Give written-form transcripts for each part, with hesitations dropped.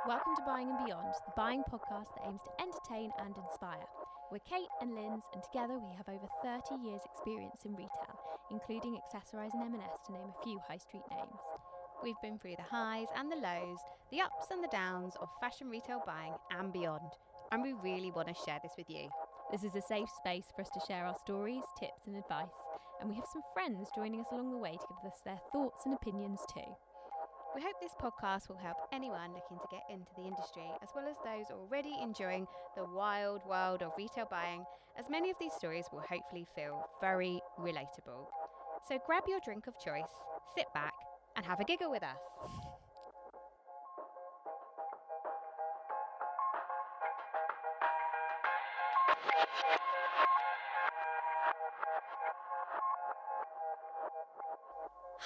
Welcome to Buying and Beyond, the buying podcast that aims to entertain and inspire. We're Kate and Linz, and together we have over 30 years' experience in retail, including Accessorise and M&S to name a few high street names. We've been through the highs and the lows, the ups and the downs of fashion retail buying and beyond, and we really want to share this with you. This is a safe space for us to share our stories, tips and advice, and we have some friends joining us along the way to give us their thoughts and opinions too. We hope this podcast will help anyone looking to get into the industry, as well as those already enjoying the wild world of retail buying, as many of these stories will hopefully feel very relatable. So grab your drink of choice, sit back and have a giggle with us.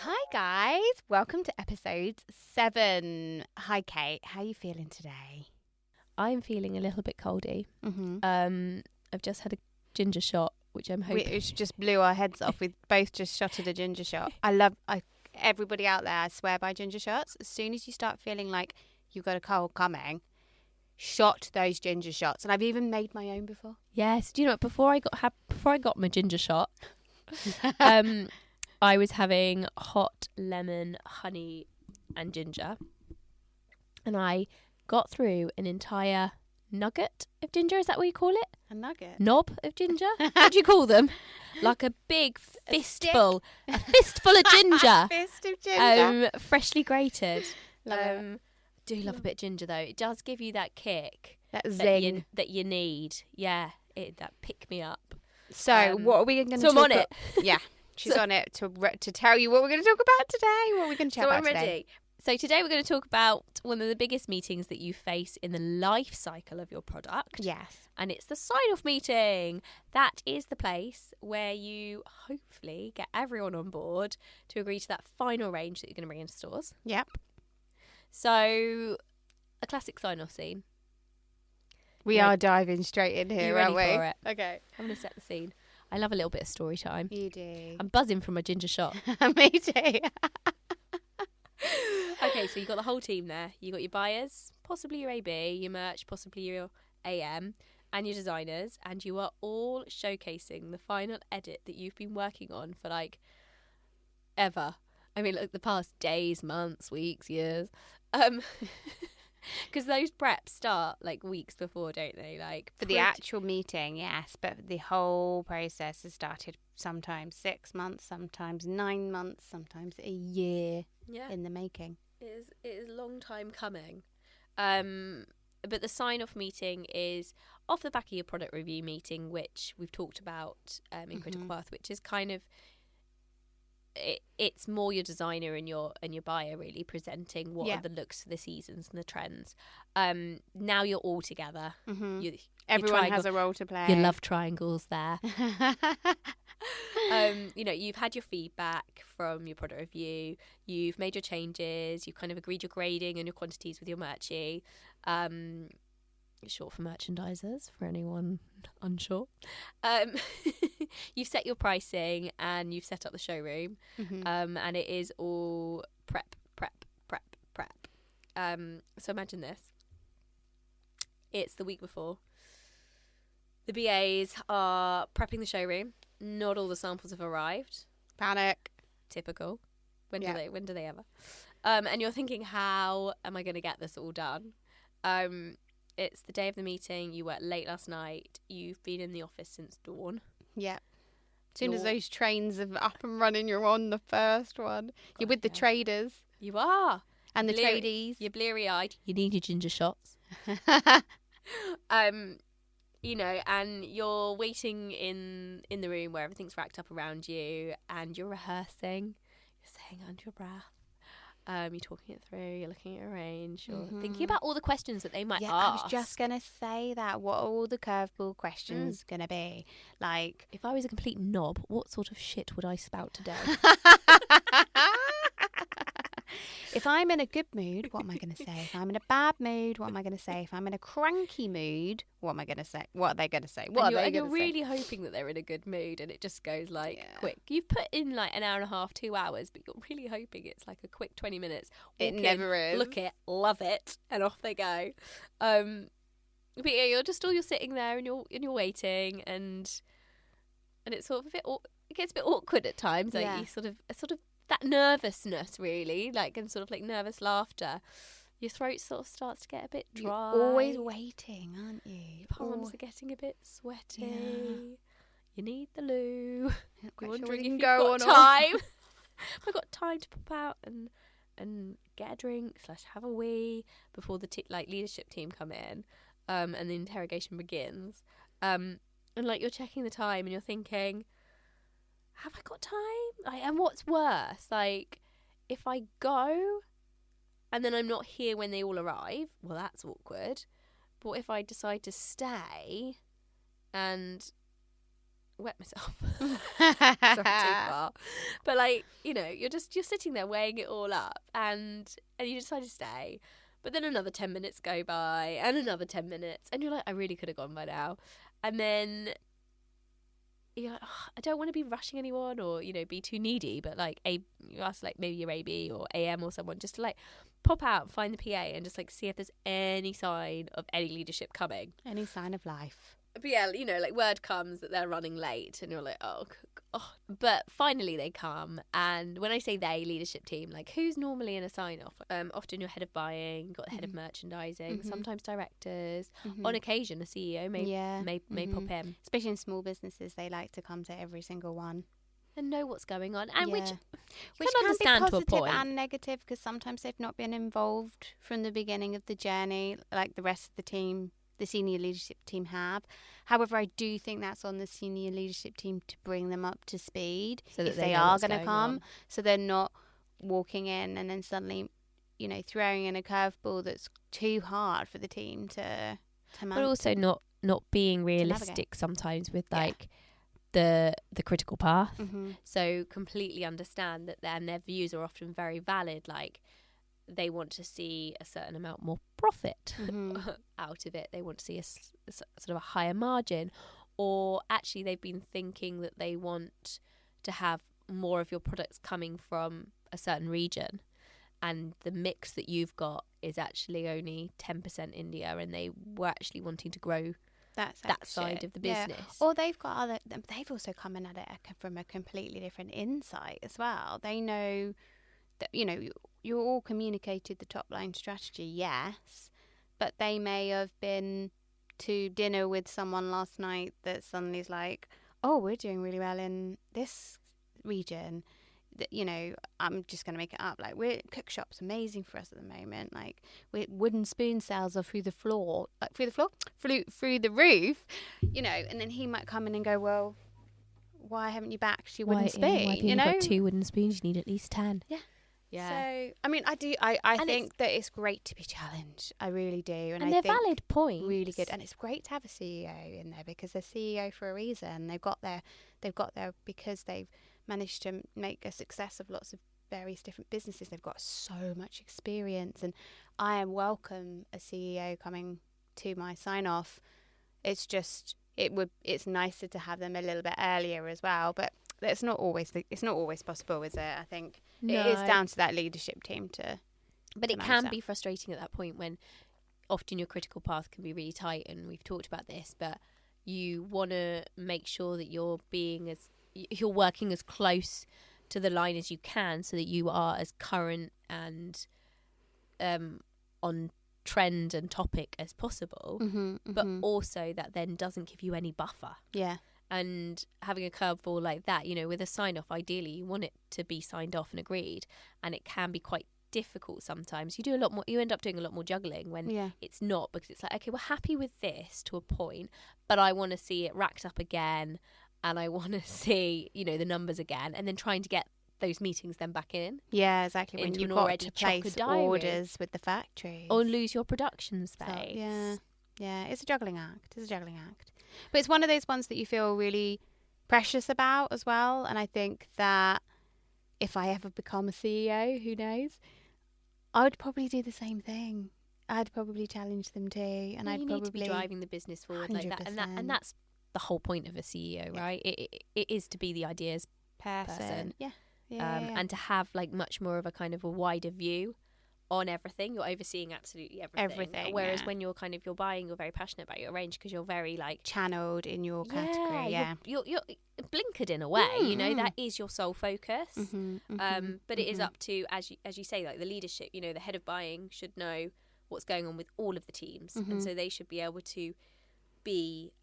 Hi guys, welcome to episode 7. Hi Kate, how are you feeling today? I'm feeling a little bit coldy. I've just had a ginger shot, which I'm hoping... Which just blew our heads off. We both just shotted a ginger shot. Everybody out there, I swear by ginger shots. As soon as you start feeling like you've got a cold coming, shot those ginger shots. And I've even made my own before. Yes, do you know what? Before I got my ginger shot, I was having hot lemon, honey, and ginger, and I got through an entire nugget of ginger. Is that what you call it? A nugget? Knob of ginger? What do you call them? Like a big fistful. A fistful of ginger. Fist of ginger. Freshly grated. Love do love a bit of ginger though. It does give you that kick. That zing. That you need. Yeah. That pick me up. So what are we going to talk about? So I'm on it. Yeah. She's on it to tell you what we're going to talk about today. What we're going to chat about today. Ready. So today we're going to talk about one of the biggest meetings that you face in the life cycle of your product. Yes. And it's the sign-off meeting. That is the place where you hopefully get everyone on board to agree to that final range that you're going to bring into stores. Yep. So a classic sign-off scene. We are diving straight in here, aren't we? For it? Okay. I'm going to set the scene. I love a little bit of story time. You do. I'm buzzing from my ginger shot. Me too. Okay, so you got the whole team there. You got your buyers, possibly your AB, your merch, possibly your AM, and your designers, and you are all showcasing the final edit that you've been working on for like ever. I mean, like the past days, months, weeks, years. Because those preps start like weeks before, don't they? Like for the actual meeting, yes, but the whole process has started sometimes 6 months, sometimes 9 months, sometimes a year in the making. It is a long time coming. But the sign-off meeting is off the back of your product review meeting, which we've talked about in Critical Path, which is kind of it's more your designer and your buyer really presenting what are the looks for the seasons and the trends. Now you're all together. Everyone has a role to play. Your love triangles there. You've had your feedback from your product review. You've made your changes. You've kind of agreed your grading and your quantities with your merchie. Short for merchandisers, for anyone unsure. You've set your pricing and you've set up the showroom, and it is all prep. So imagine this. It's the week before. The BAs are prepping the showroom. Not all the samples have arrived. Panic. Typical. When do they ever? And you're thinking, how am I going to get this all done? It's the day of the meeting. You worked late last night. You've been in the office since dawn. Yeah. As soon as those trains are up and running, you're on the first one. You're with the traders. You are. And the tradies. You're bleary-eyed. You need your ginger shots. And you're waiting in the room where everything's racked up around you and you're rehearsing. You're saying under your breath. You're talking it through, you're looking at your range, you're thinking about all the questions that they might ask. I was just going to say that. What are all the curveball questions going to be? Like, if I was a complete knob, what sort of shit would I spout today? If I'm in a good mood, what am I going to say? If I'm in a bad mood, what am I going to say? If I'm in a cranky mood, what am I going to say? What are they going to say? And you're really hoping that they're in a good mood, and it just goes quick. You've put in like an hour and a half, 2 hours, but you're really hoping it's like a quick 20 minutes. It never is. Look it, love it, and off they go. But yeah, you're sitting there and you're waiting, and it's sort of it gets a bit awkward at times. Like you sort of that nervousness, really, and sort of like nervous laughter. Your throat sort of starts to get a bit dry. You're always waiting, aren't you? Your palms are getting a bit sweaty. Yeah. You need the loo. You're wondering if you've got time. Have I got time to pop out and get a drink / have a wee before the leadership team come in, and the interrogation begins. And you're checking the time and you're thinking, have I got time? And what's worse, if I go and then I'm not here when they all arrive, well, that's awkward. But what if I decide to stay and wet myself? Sorry, too far. But you're sitting there weighing it all up, and you decide to stay. But then another 10 minutes go by, and another 10 minutes, and you're like, I really could have gone by now. And then you're like, I don't want to be rushing anyone or, be too needy, but you ask maybe your AB or AM or someone just to pop out, find the PA and just see if there's any sign of any leadership coming. Any sign of life. But yeah, word comes that they're running late and you're like, oh. But finally they come, and when I say they, leadership team, who's normally in a sign-off? Often your head of buying, you've got the head of merchandising, sometimes directors. On occasion, a CEO may pop in. Especially in small businesses, they like to come to every single one. And know what's going on, and which can understand be positive to a point. And negative, because sometimes they've not been involved from the beginning of the journey, like the rest of the team. The senior leadership team have. However, I do think that's on the senior leadership team to bring them up to speed so that if they are going to come. So they're not walking in and then suddenly, throwing in a curveball that's too hard for the team to manage. But also not being realistic sometimes with the critical path. So completely understand that their views are often very valid. They want to see a certain amount more profit out of it. They want to see a sort of a higher margin, or actually they've been thinking that they want to have more of your products coming from a certain region, and the mix that you've got is actually only 10% India, and they were actually wanting to grow that side of the business. Yeah. Or they've also come in at it from a completely different insight as well. They know that, you all communicated the top line strategy, yes, but they may have been to dinner with someone last night that suddenly is like, oh, we're doing really well in this region. I'm just going to make it up. Cook shop's amazing for us at the moment. Wooden spoon sales are through the roof, and then he might come in and go, well, why haven't you backed your wooden spoon? Why have you got 2 wooden spoons? You need at least 10. Yeah. Yeah. So, I mean, I think that it's great to be challenged. I really do. And they're valid points. Really good. And it's great to have a CEO in there, because they're CEO for a reason. They've got there because they've managed to make a success of lots of various different businesses. They've got so much experience, and I welcome a CEO coming to my sign off. It's just, it's nicer to have them a little bit earlier as well, but it's not always possible, is it? I think it is down to that leadership team to. But it can be frustrating at that point when often your critical path can be really tight, and we've talked about this, but you want to make sure that you're working as close to the line as you can, so that you are as current and on trend and topic as possible, but also that then doesn't give you any buffer. Yeah. And having a curveball like that, with a sign-off, ideally you want it to be signed off and agreed, and it can be quite difficult sometimes. You end up doing a lot more juggling when it's not, because it's like, okay, we're happy with this to a point, but I want to see it racked up again, and I want to see, the numbers again, and then trying to get those meetings then back in. Yeah, exactly. When you've got to place orders with the factory. Or lose your production space. So, yeah, it's a juggling act. But it's one of those ones that you feel really precious about as well. And I think that if I ever become a CEO, who knows, I would probably do the same thing. I'd probably challenge them too, and Well, I'd you probably need to be driving the business forward like that, and 100%. that's the whole point of a CEO, right? It is to be the ideas person. Yeah. And to have like much more of a kind of a wider view on everything. You're overseeing absolutely everything. Whereas when you're you're buying, you're very passionate about your range because you're very like channeled in your category. Yeah, you're blinkered in a way. You know, that is your sole focus. But it is up to, as you say, like the leadership. You know, the head of buying should know what's going on with all of the teams, and so they should be able to be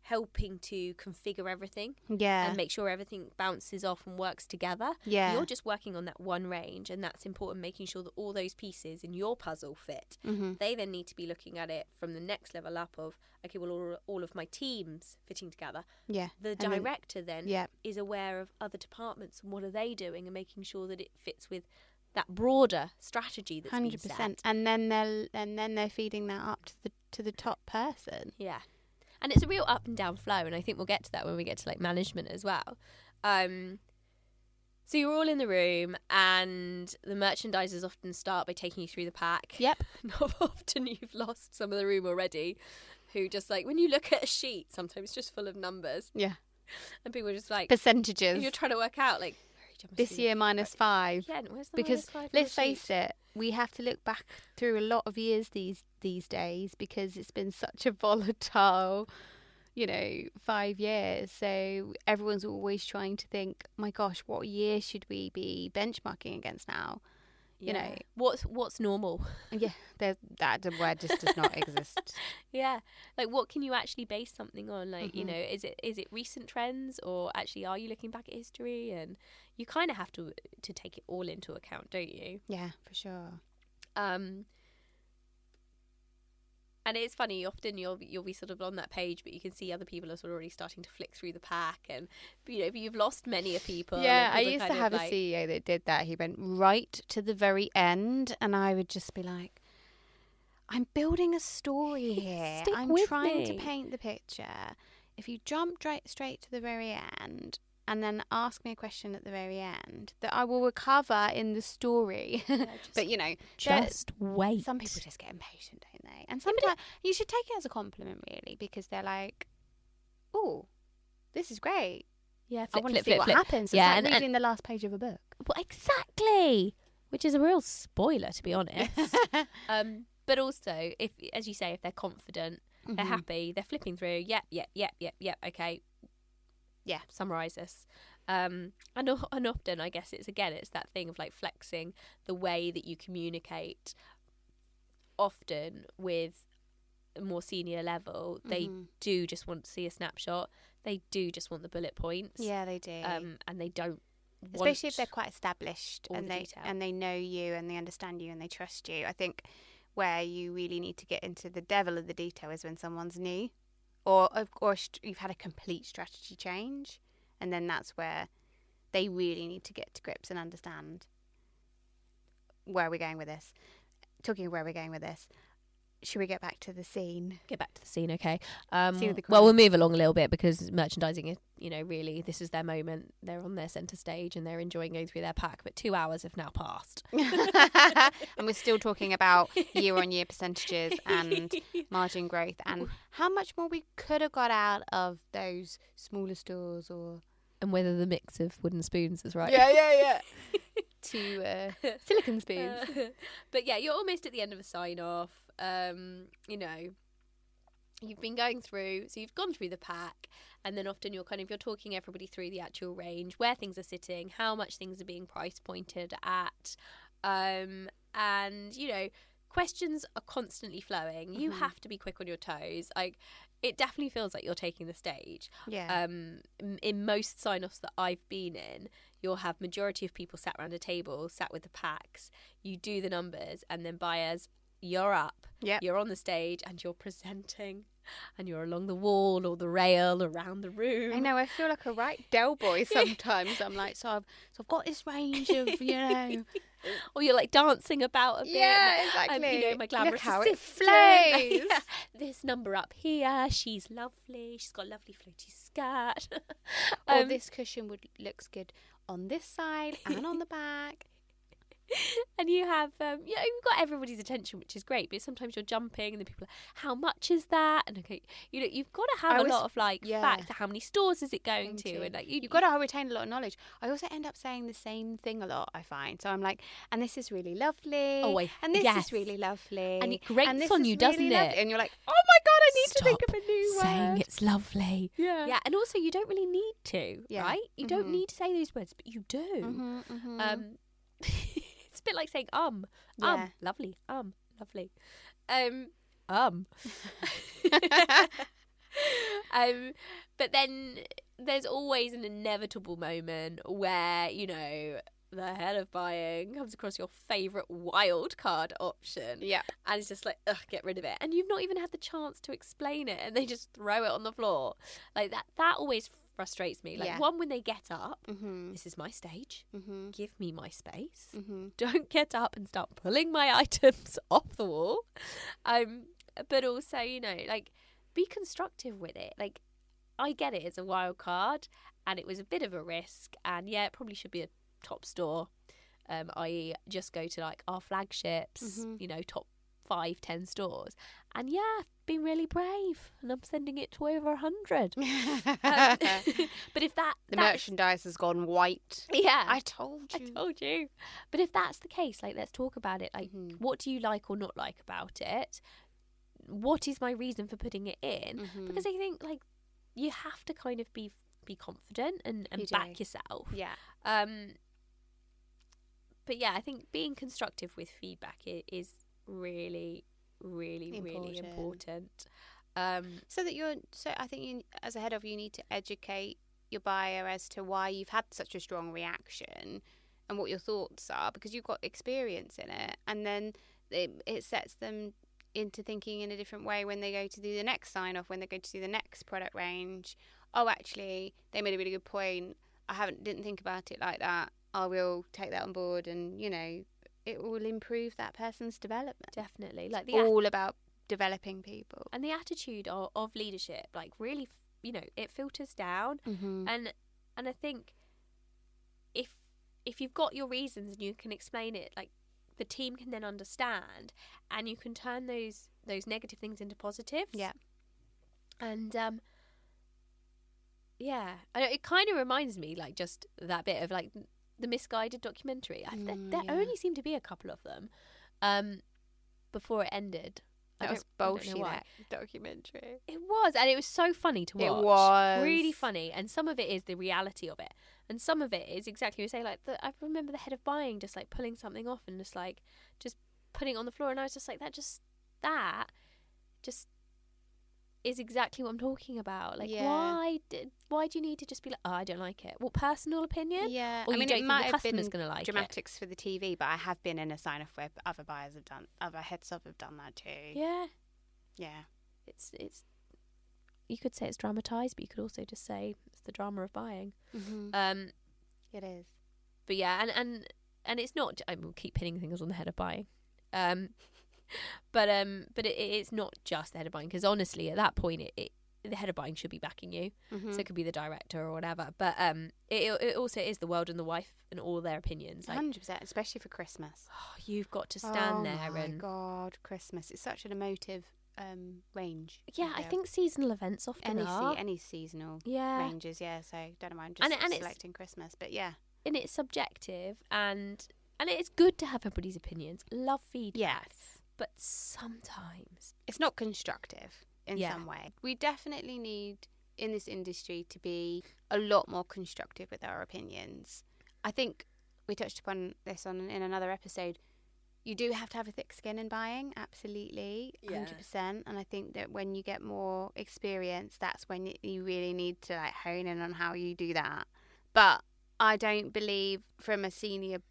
helping to configure everything and make sure everything bounces off and works together. You're just working on that one range, and that's important, making sure that all those pieces in your puzzle fit. They then need to be looking at it from the next level up of, okay, well, all of my teams fitting together. The director then is aware of other departments and what are they doing, and making sure that it fits with that broader strategy that's 100%. Been set. And then they're feeding that up to the top person. And it's a real up and down flow, and I think we'll get to that when we get to like management as well. So you're all in the room, and the merchandisers often start by taking you through the pack. Not often you've lost some of the room already, who just like, when you look at a sheet, sometimes just full of numbers. And people are just like... percentages. You're trying to work out like... This year -5. Yeah, where's the because -5 let's face it, we have to look back through a lot of years these days, because it's been such a volatile, 5 years. So everyone's always trying to think, my gosh, what year should we be benchmarking against now? What's normal? That word just does not exist. Like what can you actually base something on? Like is it recent trends, or actually are you looking back at history? And you kind of have to take it all into account, don't you? Yeah, for sure. And it's funny, often you'll be sort of on that page, but you can see other people are sort of already starting to flick through the pack, and but you've lost many people. Yeah, I used to have a CEO that did that. He went right to the very end, and I would just be like, I'm building a story here. I'm trying to paint the picture. If you jump straight to the very end and then ask me a question at the very end that I will recover in the story. But, just wait. Some people just get impatient, don't they? And sometimes you should take it as a compliment, really, because they're like, oh, this is great. Yeah, I want to see what happens. It's like reading the last page of a book. Well, exactly. Which is a real spoiler, to be honest. But also, if, as you say, if they're confident, they're happy, they're flipping through, yep, okay. Yeah, summarise this. And often, I guess it's that thing of like flexing the way that you communicate. Often with a more senior level, they do just want to see a snapshot. They do just want the bullet points. Yeah, they do. And they don't especially if they're quite established and they know you and they understand you and they trust you. I think where you really need to get into the devil of the detail is when someone's new. Or you've had a complete strategy change, and then that's where they really need to get to grips and understand where we're going with this. Talking of where we're going with this, should we get back to the scene? Get back to the scene, okay. Scene of the well, we'll move along a little bit, because merchandising is, really, this is their moment. They're on their centre stage and they're enjoying going through their pack, but 2 hours have now passed. And we're still talking about year-on-year percentages and margin growth and how much more we could have got out of those smaller stores, and whether the mix of wooden spoons is right. Yeah. To silicone spoons. But yeah, you're almost at the end of a sign-off. You've been going through, so you've gone through the pack, and then often you're talking everybody through the actual range, where things are sitting, how much things are being price pointed at, and questions are constantly flowing. You have to be quick on your toes. It definitely feels like you're taking the stage. Yeah. In most sign-offs that I've been in, you'll have majority of people sat around a table, sat with the packs. You do the numbers, and then buyers, you're up. Yep. You're on the stage and you're presenting, and you're along the wall or the rail around the room. I know, I feel like a right Del Boy sometimes. I'm like, so I've got this range of, Or you're like dancing about a bit. Yeah, exactly. And, my glamorous Look how assistant. It flows. This number up here, she's lovely. She's got a lovely floaty skirt. Or this cushion looks good on this side and on the back. and you have you've got everybody's attention, which is great, but sometimes you're jumping and the people are, how much is that? And okay, you've got to have a lot of facts. How many stores is it going to? And you've got to retain a lot of knowledge. I also end up saying the same thing a lot, I find. So I'm like, and this is really lovely. And this is really lovely. And it grates on you, doesn't it? And you're like, oh my God, I need to think of a new word. Saying it's lovely. Yeah. And also you don't really need to, right? You don't need to say those words, but you do. It's a bit like saying lovely, lovely. But then there's always an inevitable moment where, the head of buying comes across your favourite wild card option. Yeah. And it's just like, ugh, get rid of it. And you've not even had the chance to explain it, and they just throw it on the floor. Like that always frustrates me. Like, one, when they get up, this is my stage. Give me my space. Don't get up and start pulling my items off the wall. But also, be constructive with it. Like, I get it, it's a wild card, and it was a bit of a risk, and it probably should be a top store, i.e. just go to like our flagships, top 5-10 stores, and I've been really brave and I'm sending it to over 100. But if the merchandise has gone white, I told you. But if that's the case, like, let's talk about it. Like, what do you like or not like about it? What is my reason for putting it in? Because I think, like, you have to kind of be confident and back yourself. But I think being constructive with feedback is really, really, really important. I think you, as a head of, you need to educate your buyer as to why you've had such a strong reaction and what your thoughts are, because you've got experience in it, and then it sets them into thinking in a different way when they go to do the next sign off, when they go to do the next product range. Oh, actually, they made a really good point. Didn't think about it like that. I will take that on board, and it will improve that person's development. Definitely, like all about developing people and the attitude of leadership. Like, really, it filters down, and I think if you've got your reasons and you can explain it, like, the team can then understand, and you can turn those negative things into positives. And it kind of reminds me, like, just that bit of, like, the Misguided documentary. There only seemed to be a couple of them before it ended. That was bullshit, that documentary. It was, and it was so funny to watch. It was really funny, and some of it is the reality of it, and some of it is exactly what you say. Like, I remember the head of buying just like pulling something off and just putting it on the floor, and I was just like, that just is exactly what I'm talking about. Like, why do you need to just be like, oh, I don't like it? What, personal opinion? Or you don't it think might the have customer's been going to like dramatics for the TV, but I have been in a sign off where other heads of have done that too. It's you could say it's dramatized, but you could also just say it's the drama of buying. It is. But and it's not, I will keep pinning things on the head of buying. But it's not just the head of buying, because honestly, at that point, the head of buying should be backing you. So it could be the director or whatever. But it also is the world and the wife and all their opinions. 100%, especially for Christmas. You've got to stand there. Oh my God, Christmas! It's such an emotive range. Yeah, I think seasonal events often are. Any seasonal ranges. Yeah, so don't mind just selecting Christmas, but yeah. And it's subjective, and it's good to have everybody's opinions. Love feedback. Yes. But sometimes it's not constructive in some way. We definitely need, in this industry, to be a lot more constructive with our opinions. I think we touched upon this in another episode. You do have to have a thick skin in buying, absolutely, 100%. And I think that when you get more experience, that's when you really need to, like, hone in on how you do that. But I don't believe, from a senior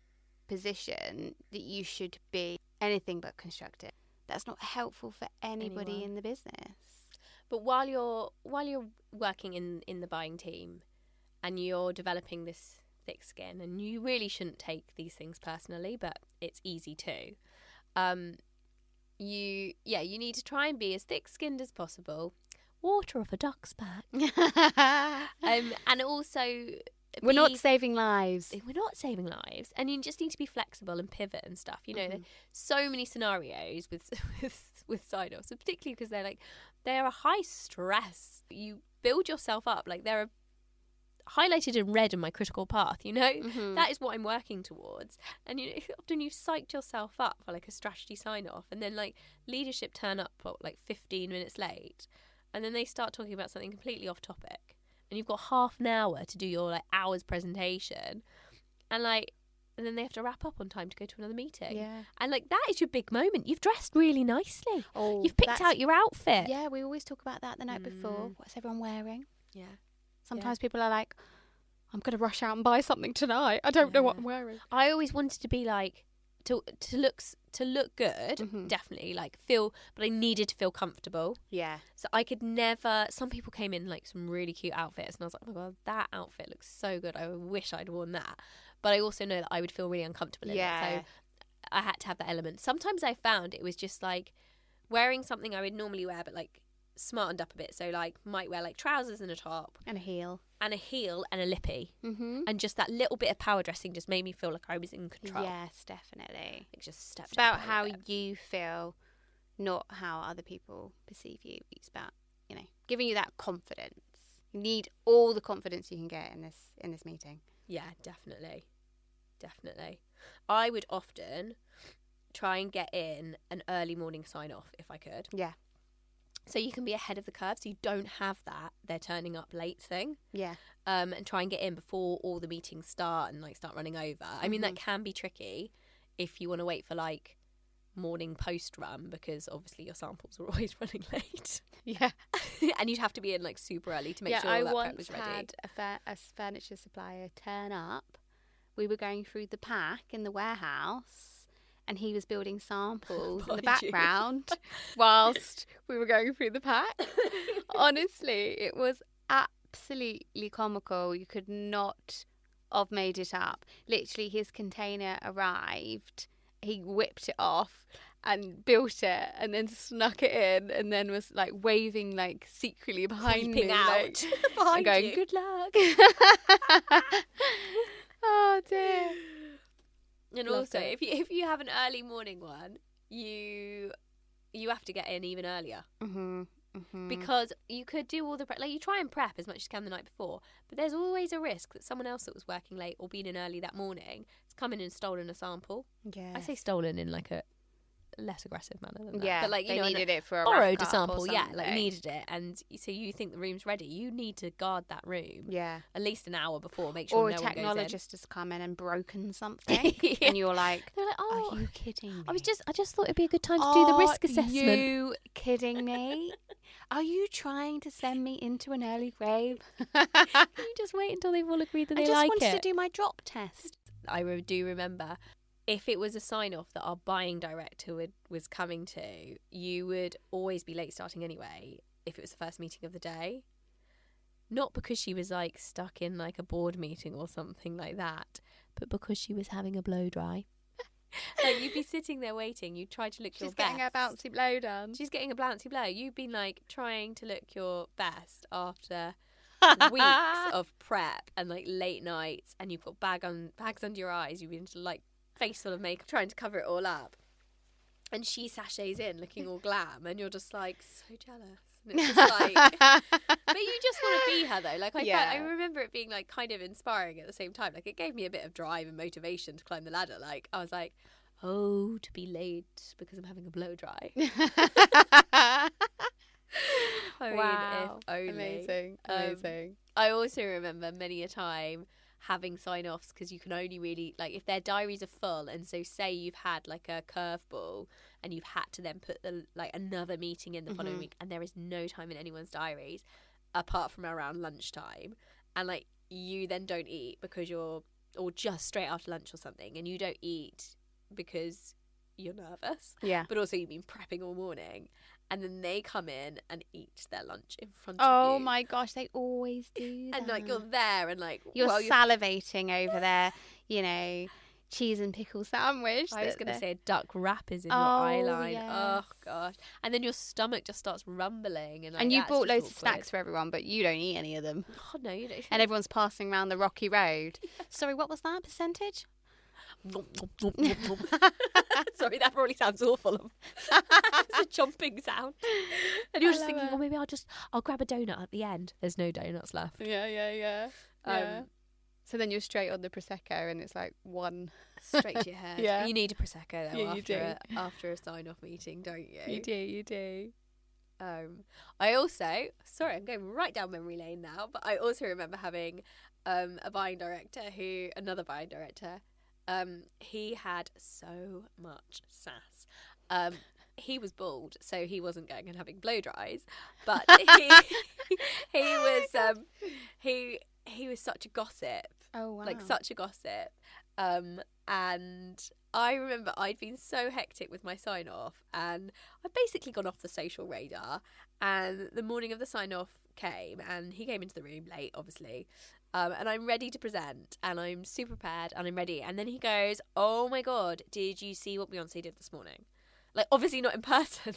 position, that you should be anything but constructive. That's not helpful for anybody in the business. But while you're working in the buying team, and you're developing this thick skin, and you really shouldn't take these things personally, but it's easy to. You need to try and be as thick-skinned as possible. Water off a duck's back. And also We're not saving lives. We're not saving lives, and you just need to be flexible and pivot and stuff. You know, there's so many scenarios with sign-offs, particularly because they're a high stress. You build yourself up, like they're highlighted in red in my critical path. You know, that is what I'm working towards. And you know, often you've psyched yourself up for like a strategy sign-off, and then like leadership turn up like 15 minutes late, and then they start talking about something completely off topic. And you've got half an hour to do your like hour's presentation, and then they have to wrap up on time to go to another meeting. Yeah. And like that is your big moment. You've dressed really nicely. Oh, you've picked out your outfit. Yeah, we always talk about that the night before. What's everyone wearing? Yeah. Sometimes people are like, I'm going to rush out and buy something tonight. I don't know what I'm wearing. I always wanted to be like to look good, definitely, like feel, but I needed to feel comfortable. Yeah. So I could never. Some people came in like some really cute outfits, and I was like, oh my god, that outfit looks so good. I wish I'd worn that. But I also know that I would feel really uncomfortable in it. So I had to have that element. Sometimes I found it was just like wearing something I would normally wear, but like smartened up a bit. So like might wear like trousers and a top and a heel and a lippy, and just that little bit of power dressing just made me feel like I was in control. Yes, definitely. Like just stepped. It's about how you feel, not how other people perceive you. It's about, you know, giving you that confidence. You need all the confidence you can get in this meeting. Yeah, definitely. I would often try and get in an early morning sign off if I could. Yeah. So you can be ahead of the curve, so you don't have that they're turning up late thing. Yeah. And try and get in before all the meetings start and like start running over. I mean, that can be tricky if you want to wait for like morning post run, because obviously your samples are always running late. Yeah. And you'd have to be in like super early to make sure all that prep was ready. I once had a furniture supplier turn up. We were going through the pack in the warehouse, and he was building samples in the background whilst we were going through the pack. Honestly, it was absolutely comical. You could not have made it up. Literally, his container arrived, he whipped it off and built it, and then snuck it in, and then was like waving like secretly behind me, out like, behind and going, you. "Good luck." Oh dear. And Loved also, it. if you have an early morning one, you have to get in even earlier. Because you could do all the prep, like you try and prep as much as you can the night before, but there's always a risk that someone else that was working late or been in early that morning has come in and stolen a sample. Yeah. I say stolen in like a less aggressive manner than that. Yeah, but like they needed it for a borrowed rough a cup sample, or yeah, like something. needed it, and so you think the room's ready. You need to guard that room, Yeah. at least an hour before. Make sure Or no a one goes in. technologist has come in and broken something, and you're like, They're like, oh, "Are you kidding me? I just thought it'd be a good time to do the risk assessment. Are you kidding me? Are you trying to send me into an early grave?" Can you just wait until they've all agreed that they I just like wanted it? to do my drop test. I do remember, if it was a sign-off that our buying director was coming to, you would always be late starting anyway if it was the first meeting of the day. Not because she was like stuck in like a board meeting or something like that, but because she was having a blow dry. Like you'd be sitting there waiting, you'd try to look your best. She's getting a bouncy blow done. She's getting a bouncy blow. You've been like trying to look your best after weeks of prep and like late nights, and you've got bags under your eyes. You've been like face full of makeup trying to cover it all up, and she sachets in looking all glam, and you're just like so jealous. And it's just like, but you just want to be her though. Like I remember it being like kind of inspiring at the same time. Like it gave me a bit of drive and motivation to climb the ladder. Like I was like, oh, to be late because I'm having a blow dry. I mean, Wow. if only. Amazing. I also remember many a time having sign-offs, because you can only really, like, if their diaries are full, and so say you've had like a curveball and you've had to then put another meeting in the following week, and there is no time in anyone's diaries apart from around lunchtime, and like you then don't eat because or just straight after lunch or something, and you don't eat because you're nervous, but also you've been prepping all morning, and then they come in and eat their lunch in front of you. Oh my gosh, they always do that. And like you're there, and like you're salivating over there, you know, cheese and pickle sandwich. I was going to say a duck wrap is in Oh, your eye line. yes. Oh, gosh. And then your stomach just starts rumbling. And, like, And you that's bought just loads of awkward. snacks for everyone, but you don't eat any of them. Oh, no, you don't. And everyone's passing around the rocky road. Sorry, what was that percentage? Sorry, that probably sounds awful. It's a chomping sound. And you're just thinking, oh, maybe I'll grab a donut at the end. There's no donuts left. Yeah. So then you're straight on the Prosecco and it's like one. Straight to your head. Yeah. You need a Prosecco, though, Yeah, you do. after a sign-off meeting, don't you? You do. I also, sorry, I'm going right down memory lane now, but I also remember having another buying director, he had so much sass. He was bald, so he wasn't going and having blow dries, but he was such a gossip. Oh, wow. Like such a gossip. And I remember I'd been so hectic with my sign off, and I'd basically gone off the social radar. And the morning of the sign off came, and he came into the room late, obviously. And I'm ready to present, and I'm super prepared, and I'm ready. And then he goes, "Oh my God, did you see what Beyonce did this morning?" Like, obviously not in person.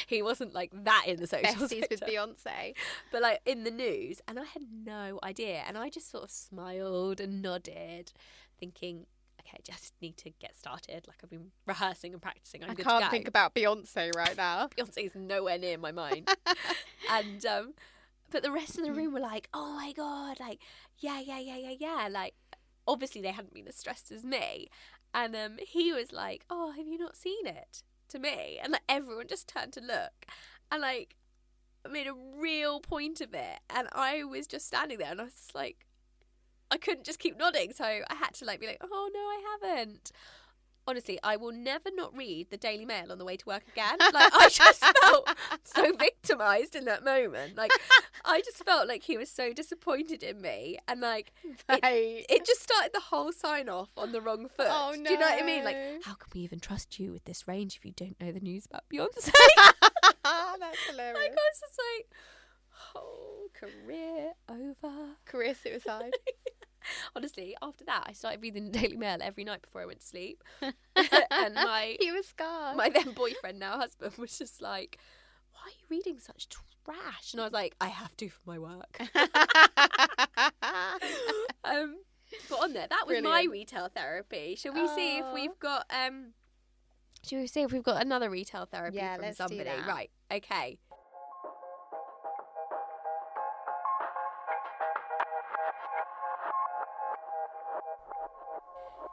He wasn't like that in the social Besties sector, with Beyonce. but like in the news. And I had no idea. And I just sort of smiled and nodded, thinking, okay, just need to get started. Like, I've been rehearsing and practicing. I'm good to go. I can't think about Beyonce right now. Beyonce is nowhere near my mind. And but the rest of the room were like, oh my God, like, yeah. Like, obviously they hadn't been as stressed as me. And he was like, oh, have you not seen it? To me. And like everyone just turned to look. And like I made a real point of it. And I was just standing there, and I was just like, I couldn't just keep nodding. So I had to like be like, oh no, I haven't. Honestly, I will never not read the Daily Mail on the way to work again. Like, I just felt so victimised in that moment. Like, I just felt like he was so disappointed in me. And, like, it just started the whole sign-off on the wrong foot. Oh, no. Do you know what I mean? Like, how can we even trust you with this range if you don't know the news about Beyonce? That's hilarious. Like, I was just like, oh, career over. Career suicide. Honestly, after that, I started reading the Daily Mail every night before I went to sleep. And he was scarred. my then boyfriend, now husband, was just like, why are you reading such trash? And I was like, I have to for my work. But on there, that was my retail therapy. Shall we see if we've got another retail therapy from somebody? Do that. Right, okay.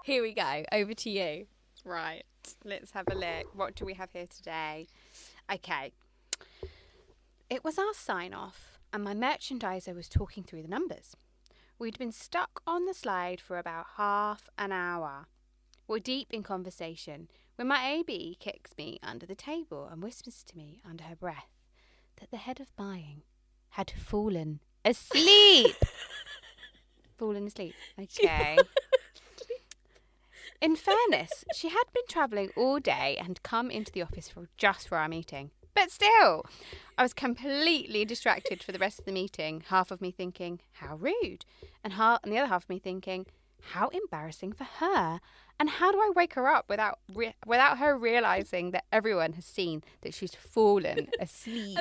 Here we go. Over to you. Right. Let's have a look. What do we have here today? Okay. It was our sign-off, and my merchandiser was talking through the numbers. We'd been stuck on the slide for about half an hour. We're deep in conversation when my AB kicks me under the table and whispers to me under her breath that the head of buying had fallen asleep. Fallen asleep. Okay. In fairness, she had been travelling all day and come into the office just for our meeting. But still, I was completely distracted for the rest of the meeting, half of me thinking, how rude, and the other half of me thinking, how embarrassing for her, and how do I wake her up without her realising that everyone has seen that she's fallen asleep.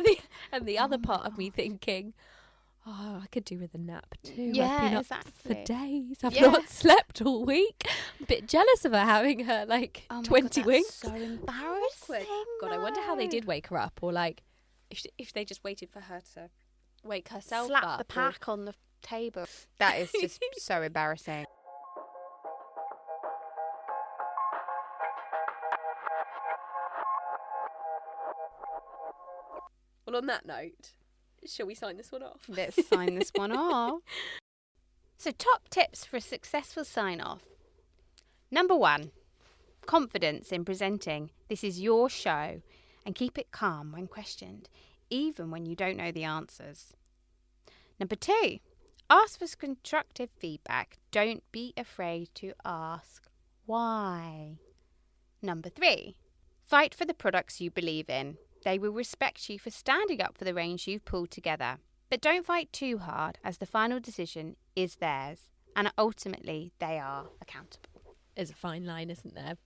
and the other part of me thinking, oh, I could do with a nap too. Yeah, I've been up exactly. for days. I've not slept all week. I'm a bit jealous of her having her 20 winks. So embarrassing. God, I wonder how they did wake her up, or like if they just waited for her to wake herself Slap up. the pack on the table. That is just so embarrassing. Well, on that note, shall we sign this one off? Let's sign this one off. So, top tips for a successful sign-off. Number 1, confidence in presenting. This is your show, and keep it calm when questioned, even when you don't know the answers. Number 2, ask for constructive feedback. Don't be afraid to ask why. Number 3, fight for the products you believe in. They will respect you for standing up for the range you've pulled together. But don't fight too hard, as the final decision is theirs, and ultimately they are accountable. There's a fine line, isn't there?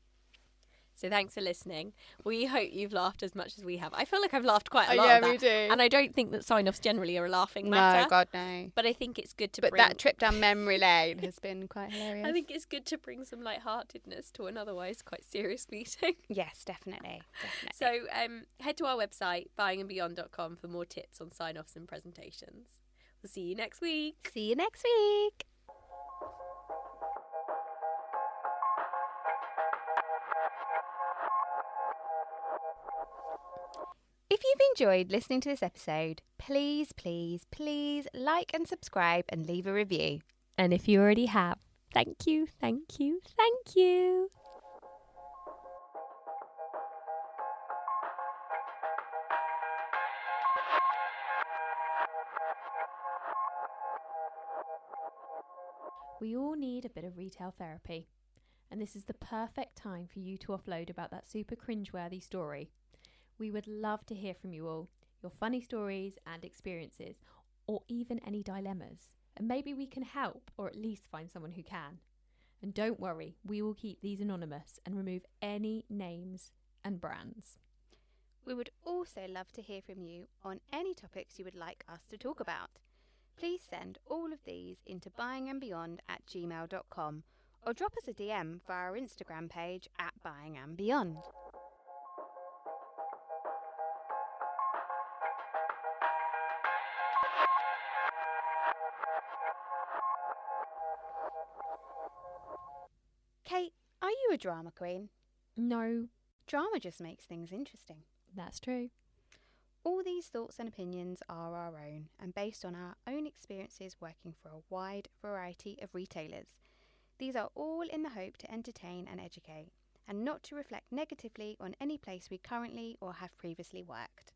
So thanks for listening. We hope you've laughed as much as we have. I feel like I've laughed quite a lot yeah, of that. we do. And I don't think that sign-offs generally are a laughing matter. No, God, no. But I think it's good to But bring... that trip down memory lane has been quite hilarious. I think it's good to bring some lightheartedness to an otherwise quite serious meeting. Yes, definitely. So head to our website, buyingandbeyond.com, for more tips on sign-offs and presentations. We'll see you next week. See you next week. If you've enjoyed listening to this episode, please, please, please like and subscribe and leave a review. And if you already have, thank you, thank you, thank you. We all need a bit of retail therapy, and this is the perfect time for you to offload about that super cringeworthy story. We would love to hear from you all, your funny stories and experiences, or even any dilemmas. And maybe we can help, or at least find someone who can. And don't worry, we will keep these anonymous and remove any names and brands. We would also love to hear from you on any topics you would like us to talk about. Please send all of these into buyingandbeyond@gmail.com or drop us a DM via our Instagram page @buyingandbeyond. Kate, are you a drama queen? No, Drama just makes things interesting. that's true. All these thoughts and opinions are our own and based on our own experiences working for a wide variety of retailers. These are all in the hope to entertain and educate, and not to reflect negatively on any place we currently or have previously worked.